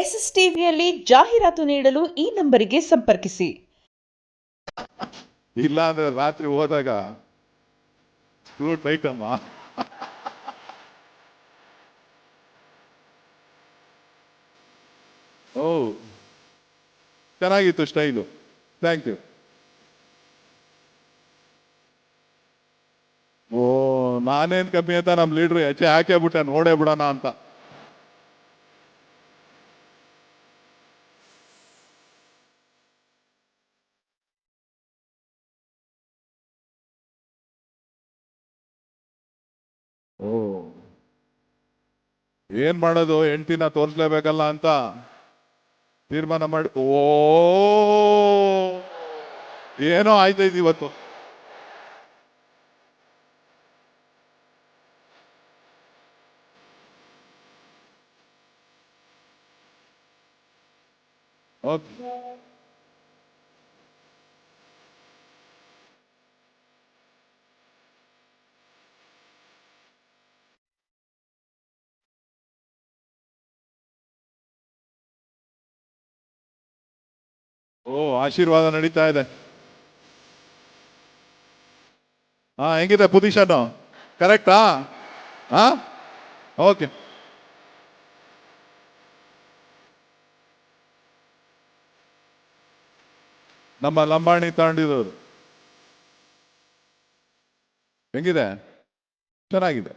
S S ಟಿವಿಯಲ್ಲಿ ಜಾಹೀರಾತು ನೀಡಲು ಈ ನಂಬರಿಗೆ ಸಂಪರ್ಕಿಸಿ. ಇಲ್ಲ ಅಂದ್ರೆ ರಾತ್ರಿ ಹೋದಾಗ ಫ್ರೂಟ್ ಐಟಮ್ ಓ ಚೆನ್ನಾಗಿತ್ತು ಸ್ಟೈಲು, ಥ್ಯಾಂಕ್ ಯು. ಓ ನಾನೇನ್ ಕಮ್ಮಿ ಅಂತ ನಮ್ಮ ಲೀಡ್ರು ಹೆಚ್ಚೆ ಹಾಕೇ ಬಿಟ್ಟೆ, ನೋಡೇ ಬಿಡೋಣ ಅಂತ. ಓ ಏನ್ ಮಾಡೋದು, ಹೆಂಡ್ತಿನ ತೋರಿಸ್ಲೇಬೇಕಲ್ಲ ಅಂತ ತೀರ್ಮಾನ ಮಾಡಿ ಓ ಏನೋ ಆಯ್ತೈತಿ ಇವತ್ತು. ಓಕೆ ಓ ಆಶೀರ್ವಾದ ನಡೀತಾ ಇದೆ. ಹಾ ಹೆಂಗಿದೆ ಪೊಸಿಷನ್, ಕರೆಕ್ಟಾ? ಹಾ ಓಕೆ. ನಮ್ಮ ಲಂಬಾಣಿ ತಾಂಡಿದವರು ಹೆಂಗಿದೆ? ಚೆನ್ನಾಗಿದೆ.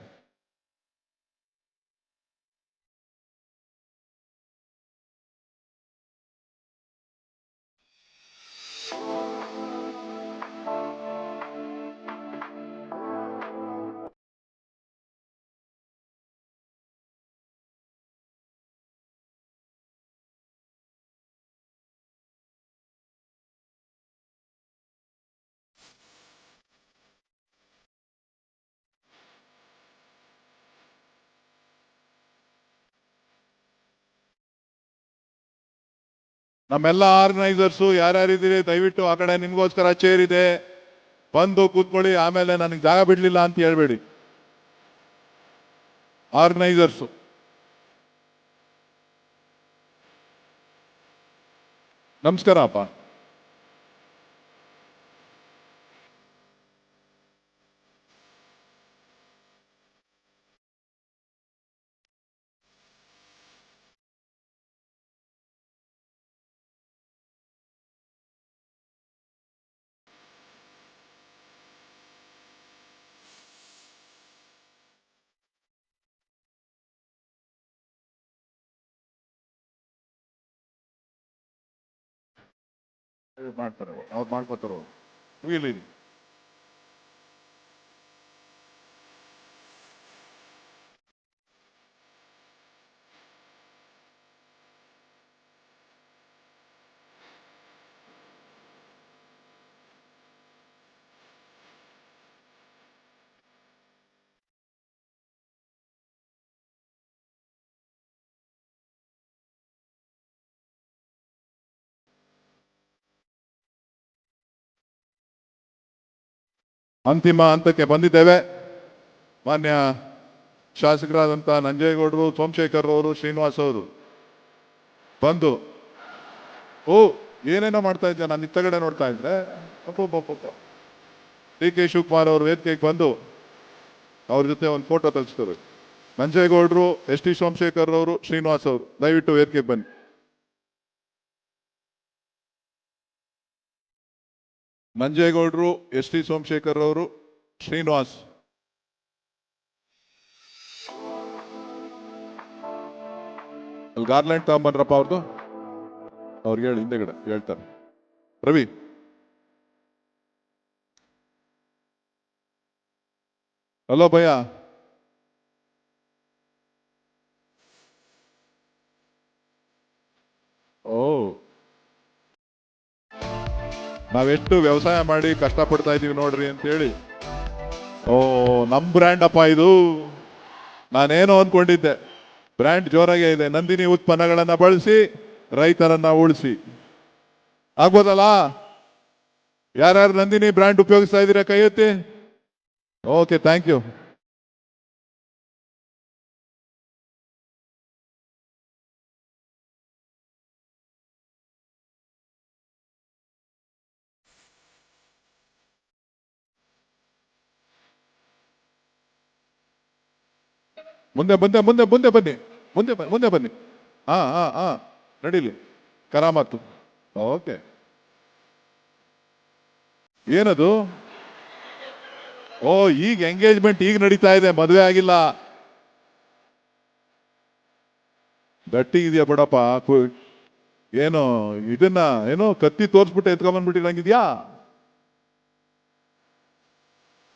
ನಮ್ಮೆಲ್ಲ ಆರ್ಗನೈಸರ್ಸು ಯಾರ್ಯಾರಿದ್ದೀರಿ ದಯವಿಟ್ಟು ಆ ಕಡೆ ನಿಮ್ಗೋಸ್ಕರ ಚೇರ್ ಇದೆ, ಬಂದು ಕೂತ್ಕೊಳ್ಳಿ. ಆಮೇಲೆ ನನಗೆ ಜಾಗ ಬಿಡ್ಲಿಲ್ಲ ಅಂತ ಹೇಳ್ಬೇಡಿ. ಆರ್ಗನೈಸರ್ಸು ನಮಸ್ಕಾರ ಅಪ್ಪ. ಮಾಡ್ತಾರೆ, ಅವ್ರು ಮಾಡ್ಕೋತಾರ. ಇಲ್ಲಿ ಅಂತಿಮ ಹಂತಕ್ಕೆ ಬಂದಿದ್ದೇವೆ. ಮಾನ್ಯ ಶಾಸಕರಾದಂಥ ನಂಜೇಗೌಡರು, ಸೋಮಶೇಖರ್ ಅವರು, ಶ್ರೀನಿವಾಸ್ ಅವರು ಬಂದು ಓ ಏನೇನೋ ಮಾಡ್ತಾ ಇದ್ದೆ, ನಾನು ಇತ್ತಗಡೆ ನೋಡ್ತಾ ಇದ್ದೆ. ಡಿ ಕೆ ಶಿವಕುಮಾರ್ ಅವರು ವೇದಿಕೆಗೆ ಬಂದು ಅವ್ರ ಜೊತೆ ಒಂದು ಫೋಟೋ ತೆಗೆಸ್ತಾರೆ. ನಂಜೇಗೌಡರು, ಎಸ್ ಟಿ ಸೋಮಶೇಖರ್ ಅವರು, ಶ್ರೀನಿವಾಸ್ ಅವರು ದಯವಿಟ್ಟು ವೇದಿಕೆಗೆ ಬನ್ನಿ. ನಂಜೇಗೌಡರು, ಎಸ್ ಟಿ ಸೋಮಶೇಖರ್ ಅವರು, ಶ್ರೀನಿವಾಸ್. ಅಲ್ಲಿ ಗಾರ್ಲೆಂಡ್ ತಗೊಂಬನ್ರಪ್ಪ ಅವ್ರದ್ದು. ಅವ್ರಿಗೆ ಹೇಳಿ ಹಿಂದೆಗಡೆ ಹೇಳ್ತಾರೆ. ರವಿ ಹಲೋ ಭಯ್ಯ, ಓ ನಾವೆಷ್ಟು ವ್ಯವಸಾಯ ಮಾಡಿ ಕಷ್ಟಪಡ್ತಾ ಇದೀವಿ ನೋಡ್ರಿ ಅಂತೇಳಿ. ಓ ನಮ್ ಬ್ರ್ಯಾಂಡ್ ಅಪ್ಪ ಇದು. ನಾನೇನೋ ಅನ್ಕೊಂಡಿದ್ದೆ, ಬ್ರ್ಯಾಂಡ್ ಜೋರಾಗೇ ಇದೆ. ನಂದಿನಿ ಉತ್ಪನ್ನಗಳನ್ನ ಬಳಸಿ ರೈತರನ್ನ ಉಳಿಸಿ. ಆಗ್ಬೋದಲ್ಲ? ಯಾರ್ಯಾರು ನಂದಿನಿ ಬ್ರ್ಯಾಂಡ್ ಉಪಯೋಗಿಸ್ತಾ ಇದ್ದೀರಾ ಕೈ ಎತ್ತಿ. Okay, thank you. ಮುಂದೆ ಮುಂದೆ ಮುಂದೆ ಮುಂದೆ ಬನ್ನಿ, ಮುಂದೆ ಬನ್ನಿ. ಹಾ ನಡೀಲಿ. ಕರಾಮತ್ತು. ಓಕೆ. ಏನದು? ಓ, ಈಗ ಎಂಗೇಜ್ಮೆಂಟ್ ಈಗ ನಡೀತಾ ಇದೆ, ಮದುವೆ ಆಗಿಲ್ಲ. ಗಟ್ಟಿ ಇದೆಯಾ ಬಿಡಪ್ಪ. ಏನೋ ಇದನ್ನ ಏನೋ ಕತ್ತಿ ತೋರಿಸ್ಬಿಟ್ಟು ಎತ್ಕೊಂಡ್ಬಂದ್ಬಿಟ್ಟಿರಂಗಿದ್ಯಾ.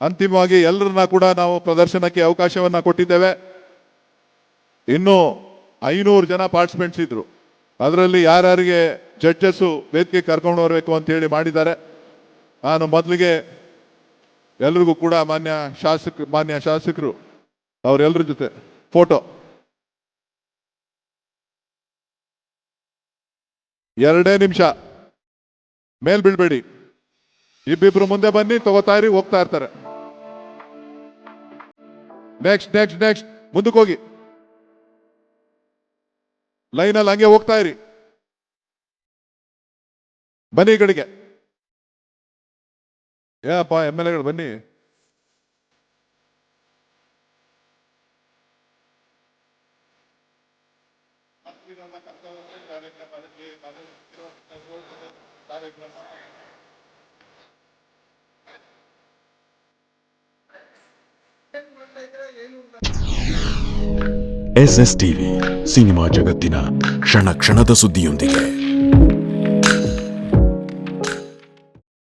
ಅಂತಿಮವಾಗಿ ಎಲ್ಲರನ್ನ ಕೂಡ ನಾವು ಪ್ರದರ್ಶನಕ್ಕೆ ಅವಕಾಶವನ್ನ ಕೊಟ್ಟಿದ್ದೇವೆ. ಇನ್ನು 500 ಜನ ಪಾರ್ಟಿಸಿಪೆಂಟ್ಸ್ ಇದ್ರು. ಅದರಲ್ಲಿ ಯಾರ್ಯಾರಿಗೆ ಜಡ್ಜಸ್ಸು ವೇದಿಕೆ ಕರ್ಕೊಂಡು ಬರಬೇಕು ಅಂತ ಹೇಳಿ ಮಾಡಿದ್ದಾರೆ. ನಾನು ಮೊದಲಿಗೆ ಎಲ್ರಿಗೂ ಕೂಡ ಮಾನ್ಯ ಶಾಸಕರು ಅವರೆಲ್ಲರ ಜೊತೆ ಫೋಟೋ 2 ನಿಮಿಷ ಮೇಲ್ ಬಿಡ್ಬೇಡಿ. ಇಬ್ಬಿಬ್ರು ಮುಂದೆ ಬನ್ನಿ, ತಗೋತಾ ಇರಿ, ಹೋಗ್ತಾ ಇರ್ತಾರೆ. ನೆಕ್ಸ್ಟ್ ಮುಂದಕ್ಕೆ ಹೋಗಿ. ಲೈನಲ್ಲಿ ಹಂಗೆ ಹೋಗ್ತಾ ಇರಿ. ಬನ್ನಿ ಈ ಕಡೆಗೆ. ಏನಪ್ಪ MLAಗಳು ಬನ್ನಿ. SS ಟಿವಿ, ಸಿನಿಮಾ ಜಗತ್ತಿನ ಕ್ಷಣ ಕ್ಷಣದ ಸುದ್ದಿಯೊಂದಿಗೆ.